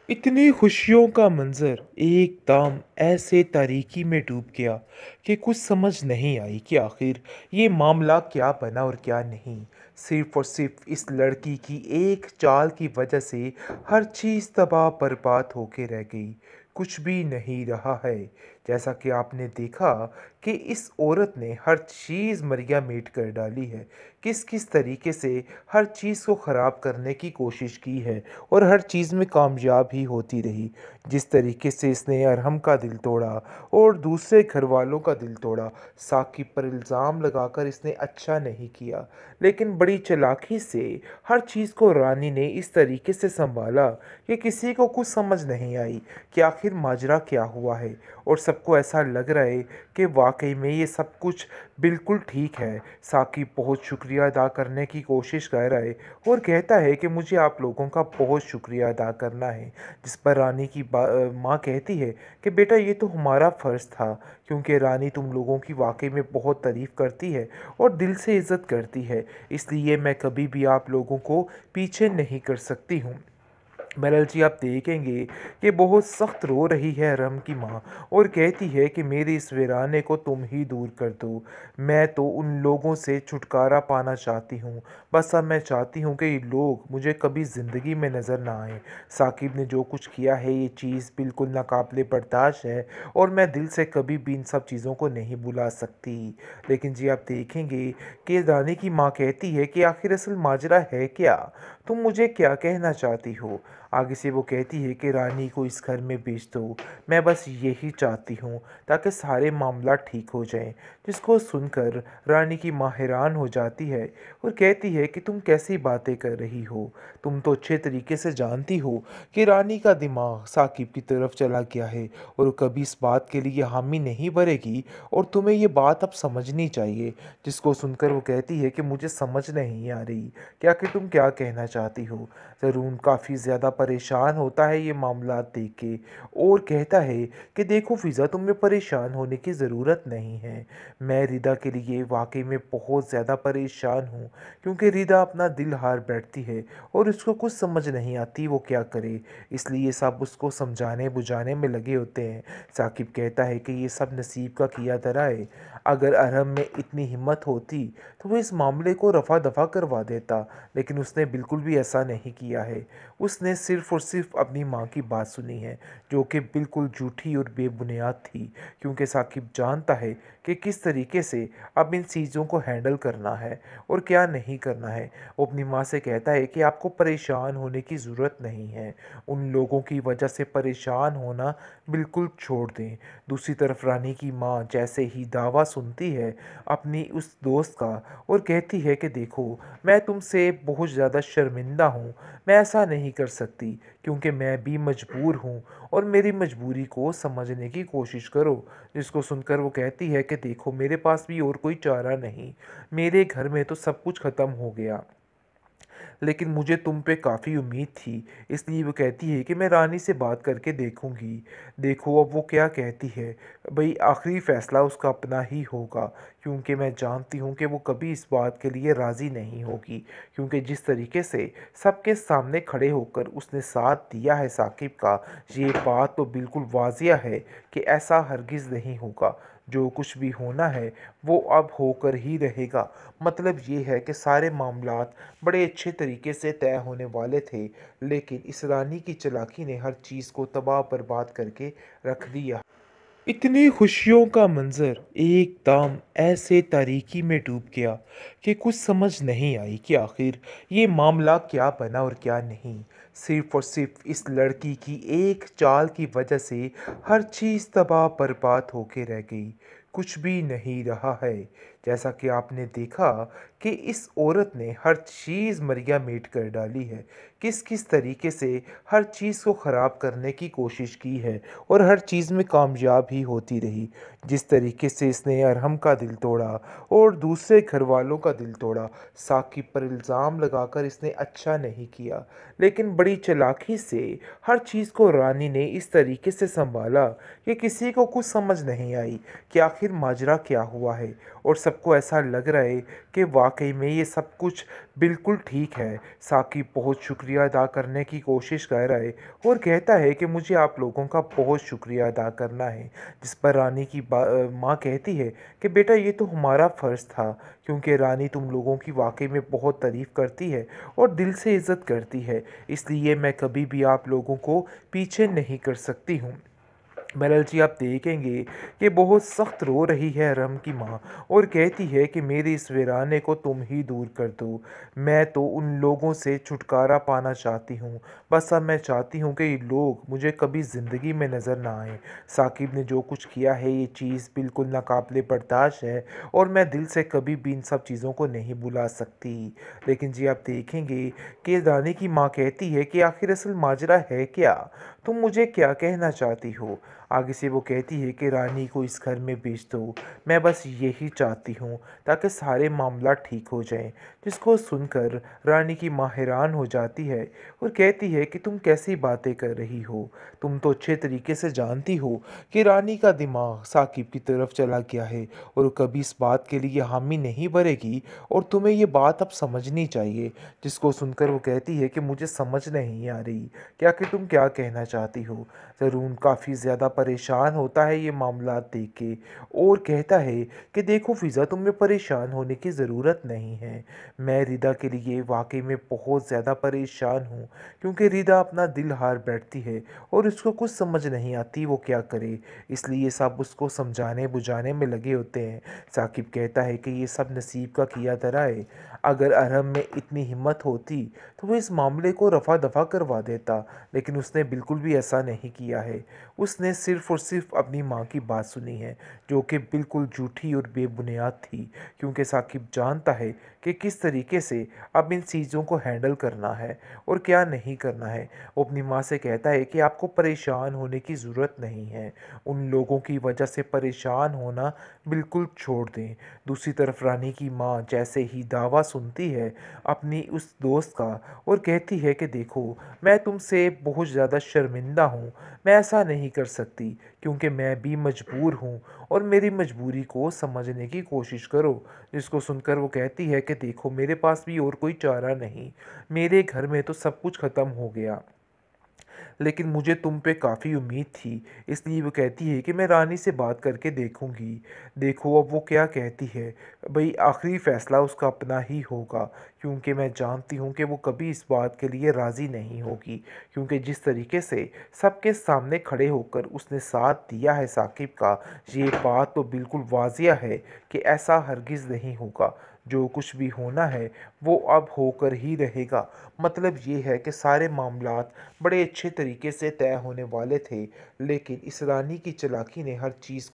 इतनी खुशियों का मंज़र एकदम ऐसे तारीकी में डूब गया कि कुछ समझ नहीं आई कि आखिर ये मामला क्या बना और क्या नहीं। सिर्फ़ और सिर्फ़ इस लड़की की एक चाल की वजह से हर चीज़ तबाह बर्बाद होके रह गई। कुछ भी नहीं रहा है। जैसा कि आपने देखा कि इस औरत ने हर चीज़ मरिया मेट कर डाली है। किस-किस तरीके से हर चीज़ को ख़राब करने की कोशिश की है और हर चीज़ में कामयाब ही होती रही। जिस तरीके से इसने अरहम का दिल तोड़ा और दूसरे घरवालों का दिल तोड़ा, साकिब पर इल्ज़ाम लगाकर इसने अच्छा नहीं किया। लेकिन बड़ी चालाकी से हर चीज़ को रानी ने इस तरीके से सँभाला कि किसी को कुछ समझ नहीं आई कि आखिर माजरा क्या हुआ है। और सबको ऐसा लग रहा है कि वाक़ई में ये सब कुछ बिल्कुल ठीक है। साकिब बहुत शुक्रिया अदा करने की कोशिश कर रहा है और कहता है कि मुझे आप लोगों का बहुत शुक्रिया अदा करना है। जिस पर रानी की माँ कहती है कि बेटा ये तो हमारा फ़र्ज़ था, क्योंकि रानी तुम लोगों की वाक़ई में बहुत तारीफ़ करती है और दिल से इज़्ज़त करती है, इसलिए मैं कभी भी आप लोगों को पीछे नहीं कर सकती हूँ। बहरहाल जी, आप देखेंगे कि बहुत सख्त रो रही है रम की माँ और कहती है कि मेरे इस वीराने को तुम ही दूर कर दो। मैं तो उन लोगों से छुटकारा पाना चाहती हूँ। बस अब मैं चाहती हूँ कि ये लोग मुझे कभी ज़िंदगी में नज़र ना आएँ। साकिब ने जो कुछ किया है ये चीज़ बिल्कुल नाकाबिले बर्दाश्त है और मैं दिल से कभी भी इन सब चीज़ों को नहीं भुला सकती। लेकिन जी, आप देखेंगे कि रानी की माँ कहती है कि आखिर असल माजरा है क्या? तुम मुझे क्या कहना चाहती हो? आगे से वो कहती है कि रानी को इस घर में भेज दो। मैं बस यही चाहती हूँ ताकि सारे मामला ठीक हो जाएँ। जिसको सुनकर रानी की माँ हैरान हो जाती है और कहती है कि तुम कैसी बातें कर रही हो? तुम तो अच्छे तरीके से जानती हो कि रानी का दिमाग साकिब की तरफ चला गया है और वो कभी इस बात के लिए हामी नहीं भरेगी और तुम्हें ये बात अब समझनी चाहिए। जिसको सुनकर वो कहती है कि मुझे समझ नहीं आ रही कि आखिर तुम क्या कहना चाहती हो? ज़रून काफ़ी ज़्यादा परेशान होता है ये मामला देख के और कहता है कि देखो फ़िज़ा, तुम्हें परेशान होने की ज़रूरत नहीं है। मैं रिदा के लिए वाक़ई में बहुत ज़्यादा परेशान हूँ, क्योंकि रिदा अपना दिल हार बैठती है और उसको कुछ समझ नहीं आती वो क्या करे। इसलिए सब उसको समझाने बुझाने में लगे होते हैं। साकिब कहता है कि ये सब नसीब का किया धरा है। अगर अरहम में इतनी हिम्मत होती तो वो इस मामले को रफ़ा-दफ़ा करवा देता, लेकिन उसने बिल्कुल भी ऐसा नहीं किया है। उसने सिर्फ़ और सिर्फ़ अपनी माँ की बात सुनी है, जो कि बिल्कुल झूठी और बेबुनियाद थी, क्योंकि साकिब जानता है कि किस तरीके से अब इन चीज़ों को हैंडल करना है और क्या नहीं करना है। वो अपनी माँ से कहता है कि आपको परेशान होने की ज़रूरत नहीं है। उन लोगों की वजह से परेशान होना बिल्कुल छोड़ दें। दूसरी तरफ रानी की माँ जैसे ही दावा सुनती है अपनी उस दोस्त का और कहती है कि देखो, मैं तुमसे बहुत ज़्यादा शर्मिंदा हूँ। मैं ऐसा नहीं कर सकती, क्योंकि मैं भी मजबूर हूँ और मेरी मजबूरी को समझने की कोशिश करो। जिसको सुनकर वो कहती है कि देखो, मेरे पास भी और कोई चारा नहीं। मेरे घर में तो सब कुछ ख़त्म हो गया, लेकिन मुझे तुम पे काफ़ी उम्मीद थी, इसलिए वो कहती है कि मैं रानी से बात करके देखूँगी। देखो अब वो क्या कहती है। भई आखिरी फ़ैसला उसका अपना ही होगा, क्योंकि मैं जानती हूँ कि वो कभी इस बात के लिए राज़ी नहीं होगी, क्योंकि जिस तरीके से सबके सामने खड़े होकर उसने साथ दिया है साकिब का, ये बात तो बिल्कुल वाज़िया है कि ऐसा हरगिज़ नहीं होगा। जो कुछ भी होना है वो अब होकर ही रहेगा। मतलब ये है कि सारे मामलात बड़े अच्छे तरीके से तय होने वाले थे, लेकिन इस रानी की चालाकी ने हर चीज़ को तबाह बर्बाद करके रख दिया। इतनी खुशियों का मंज़र एकदम ऐसे तारीकी में डूब गया कि कुछ समझ नहीं आई कि आखिर ये मामला क्या बना और क्या नहीं। सिर्फ़ और सिर्फ़ इस लड़की की एक चाल की वजह से हर चीज़ तबाह बर्बाद होके रह गई। कुछ भी नहीं रहा है। जैसा कि आपने देखा कि इस औरत ने हर चीज़ मरिया मेट कर डाली है। किस-किस तरीके से हर चीज़ को ख़राब करने की कोशिश की है और हर चीज़ में कामयाब ही होती रही। जिस तरीके से इसने अरहम का दिल तोड़ा और दूसरे घरवालों का दिल तोड़ा, साकिब पर इल्ज़ाम लगाकर इसने अच्छा नहीं किया। लेकिन बड़ी चालाकी से हर चीज़ को रानी ने इस तरीके से सँभाला कि किसी को कुछ समझ नहीं आई कि आखिर माजरा क्या हुआ है और सब सबको ऐसा लग रहा है कि वाक़ई में ये सब कुछ बिल्कुल ठीक है। साकिब बहुत शुक्रिया अदा करने की कोशिश कर रहा है और कहता है कि मुझे आप लोगों का बहुत शुक्रिया अदा करना है। जिस पर रानी की माँ कहती है कि बेटा ये तो हमारा फ़र्ज़ था, क्योंकि रानी तुम लोगों की वाक़ई में बहुत तारीफ़ करती है और दिल से इज़्ज़त करती है, इसलिए मैं कभी भी आप लोगों को पीछे नहीं कर सकती हूँ। बहरहाल जी, आप देखेंगे कि बहुत सख्त रो रही है रम की माँ और कहती है कि मेरे इस वीराने को तुम ही दूर कर दो। मैं तो उन लोगों से छुटकारा पाना चाहती हूँ। बस अब मैं चाहती हूँ कि ये लोग मुझे कभी ज़िंदगी में नज़र ना आएँ। साकिब ने जो कुछ किया है ये चीज़ बिल्कुल नाकाबिले बर्दाश्त है और मैं दिल से कभी भी इन सब चीज़ों को नहीं भुला सकती। लेकिन जी, आप देखेंगे कि रानी की माँ कहती है कि आखिर असल माजरा है क्या? तुम मुझे क्या कहना चाहती हो? आगे से वो कहती है कि रानी को इस घर में भेज दो। मैं बस यही चाहती हूँ ताकि सारे मामला ठीक हो जाएं। जिसको सुनकर रानी की माँ हैरान हो जाती है और कहती है कि तुम कैसी बातें कर रही हो? तुम तो अच्छे तरीके से जानती हो कि रानी का दिमाग साकिब की तरफ चला गया है और वो कभी इस बात के लिए हामी नहीं भरेगी और तुम्हें ये बात अब समझनी चाहिए। जिसको सुनकर वो कहती है कि मुझे समझ नहीं आ रही कि आखिर तुम क्या कहना चाहती हो। ज़रून काफ़ी ज़्यादा परेशान होता है ये मामला देख के और कहता है कि देखो फ़िज़ा, तुम्हें परेशान होने की ज़रूरत नहीं है। मैं रिदा के लिए वाक़ई में बहुत ज़्यादा परेशान हूँ, क्योंकि रिदा अपना दिल हार बैठती है और उसको कुछ समझ नहीं आती वो क्या करे। इसलिए सब उसको समझाने बुझाने में लगे होते हैं। साकिब कहता है कि ये सब नसीब का किया धरा है। अगर अरहम में इतनी हिम्मत होती तो वो इस मामले को रफ़ा दफ़ा करवा देता, लेकिन उसने बिल्कुल भी ऐसा नहीं किया है। उसने सिर्फ़ और सिर्फ़ अपनी माँ की बात सुनी है, जो कि बिल्कुल झूठी और बेबुनियाद थी, क्योंकि साकिब जानता है कि किस तरीके से अब इन चीज़ों को हैंडल करना है और क्या नहीं करना है। वो अपनी माँ से कहता है कि आपको परेशान होने की ज़रूरत नहीं है। उन लोगों की वजह से परेशान होना बिल्कुल छोड़ दें। दूसरी तरफ रानी की माँ जैसे ही दावा सुनती है अपनी उस दोस्त का और कहती है कि देखो, मैं तुमसे बहुत ज़्यादा शर्मिंदा हूँ। मैं ऐसा नहीं कर सकती, क्योंकि मैं भी मजबूर हूँ और मेरी मजबूरी को समझने की कोशिश करो। जिसको सुनकर वो कहती है कि देखो, मेरे पास भी और कोई चारा नहीं। मेरे घर में तो सब कुछ ख़त्म हो गया, लेकिन मुझे तुम पे काफ़ी उम्मीद थी, इसलिए वो कहती है कि मैं रानी से बात करके देखूँगी। देखो अब वो क्या कहती है। भई आखिरी फ़ैसला उसका अपना ही होगा, क्योंकि मैं जानती हूँ कि वो कभी इस बात के लिए राज़ी नहीं होगी, क्योंकि जिस तरीके से सबके सामने खड़े होकर उसने साथ दिया है साकिब का, ये बात तो बिल्कुल वाज़िया है कि ऐसा हरगिज़ नहीं होगा। जो कुछ भी होना है वो अब होकर ही रहेगा। मतलब ये है कि सारे मामलात बड़े अच्छे तरीके से तय होने वाले थे, लेकिन इस रानी की चालाकी ने हर चीज़